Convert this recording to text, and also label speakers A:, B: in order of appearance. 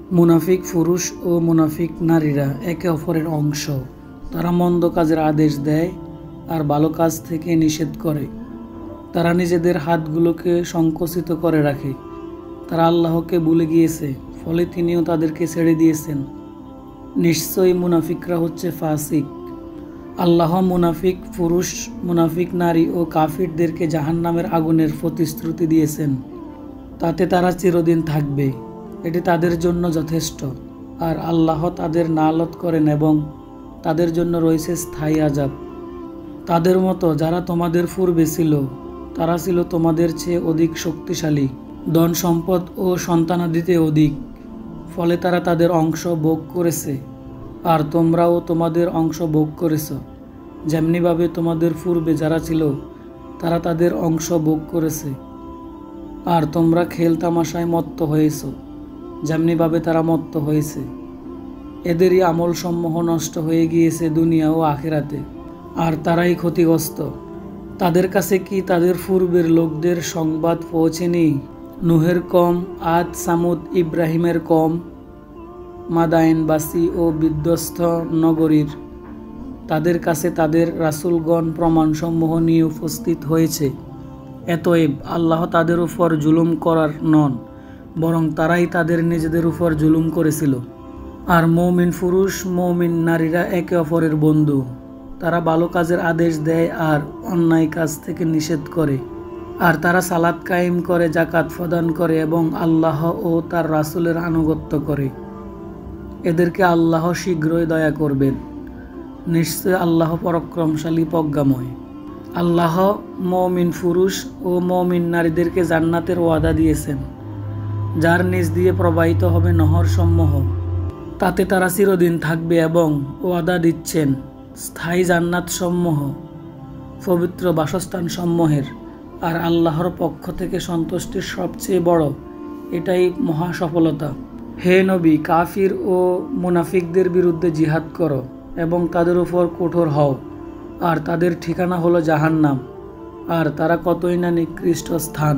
A: মুনাফিক পুরুষ ও মুনাফিক নারীরা একে অপরের অংশ। তারা মন্দ কাজের আদেশ দেয় আর ভালো কাজ থেকে নিষেধ করে। তারা নিজেদের হাতগুলোকে সংকুচিত করে রাখে। তারা আল্লাহকে ভুলে গিয়েছে, ফলে তিনিও তাদেরকে ছেড়ে দিয়েছেন। নিশ্চয়ই মুনাফিকরা হচ্ছে ফাসিক। আল্লাহ মুনাফিক পুরুষ, মুনাফিক নারী ও কাফিরদেরকে জাহান্নামের আগুনের প্রতিশ্রুতি দিয়েছেন। তাতে তারা চিরদিন থাকবে, এটি তাদের জন্য যথেষ্ট। আর আল্লাহ তাদের নালত করেন এবং তাদের জন্য রয়েছে স্থায়ী আযাব। তাদের মতো যারা তোমাদের পূর্বে ছিল, তারা ছিল তোমাদের চেয়ে অধিক শক্তিশালী, ধন সম্পদ ও সন্তানাদিতে অধিক। ফলে তারা তাদের অংশ ভোগ করেছে, আর তোমরাও তোমাদের অংশ ভোগ করেছ। যেমনিভাবে তোমাদের পূর্বে যারা ছিল, তারা তাদের অংশ ভোগ করেছে। আর তোমরা খেল তামাশায় মত্ত হয়েছ, যেমনিভাবে তারা মত্ত হয়েছে। এদেরই আমলসমূহ নষ্ট হয়ে গিয়েছে দুনিয়া ও আখিরাতে, আর তারাই ক্ষতিগ্রস্ত। তাদের কাছে কি তাদের পূর্বের লোকদের সংবাদ পৌঁছেনি? নূহের কম, আদ, সামুদ, ইব্রাহিমের কম, মাদায়েনবাসী ও বিধ্বস্ত নগরীর। তাদের কাছে তাদের রাসূলগণ প্রমাণসমূহ নিয়ে উপস্থিত হয়েছে। অতএব আল্লাহ তাদের উপর জুলুম করার নন, বরং তারাই তাদের নিজেদের উপর জুলুম করেছিল। আর মুমিন পুরুষ, মুমিন নারীরা একে অপরের বন্ধু। তারা ভালো কাজের আদেশ দেয় আর অন্যায় কাজ থেকে নিষেধ করে। আর তারা সালাত কায়েম করে, যাকাত প্রদান করে এবং আল্লাহ ও তার রাসূলের আনুগত্য করে। এদেরকে আল্লাহ শীঘ্রই দয়া করবেন। নিশ্চয় আল্লাহ পরাক্রমশালী, প্রজ্ঞাময়। আল্লাহ মুমিন পুরুষ ও মুমিন নারীদেরকে জান্নাতের ওয়াদা দিয়েছেন, যার নিচ দিয়ে প্রবাহিত হবে নহর সমূহ। তাতে তারা চিরদিন থাকবে এবং ওয়াদা দিচ্ছেন স্থায়ী জান্নাত সমূহ, পবিত্র বাসস্থান সমূহের। আর আল্লাহর পক্ষ থেকে সন্তুষ্টির সবচেয়ে বড় এটাই মহা সফলতা। হে নবী, কাফির ও মুনাফিকদের বিরুদ্ধে জিহাদ করো এবং তাদের উপর কঠোর হও। আর তাদের ঠিকানা হলো জাহান্নাম, আর তারা কতই না নিকৃষ্ট স্থান।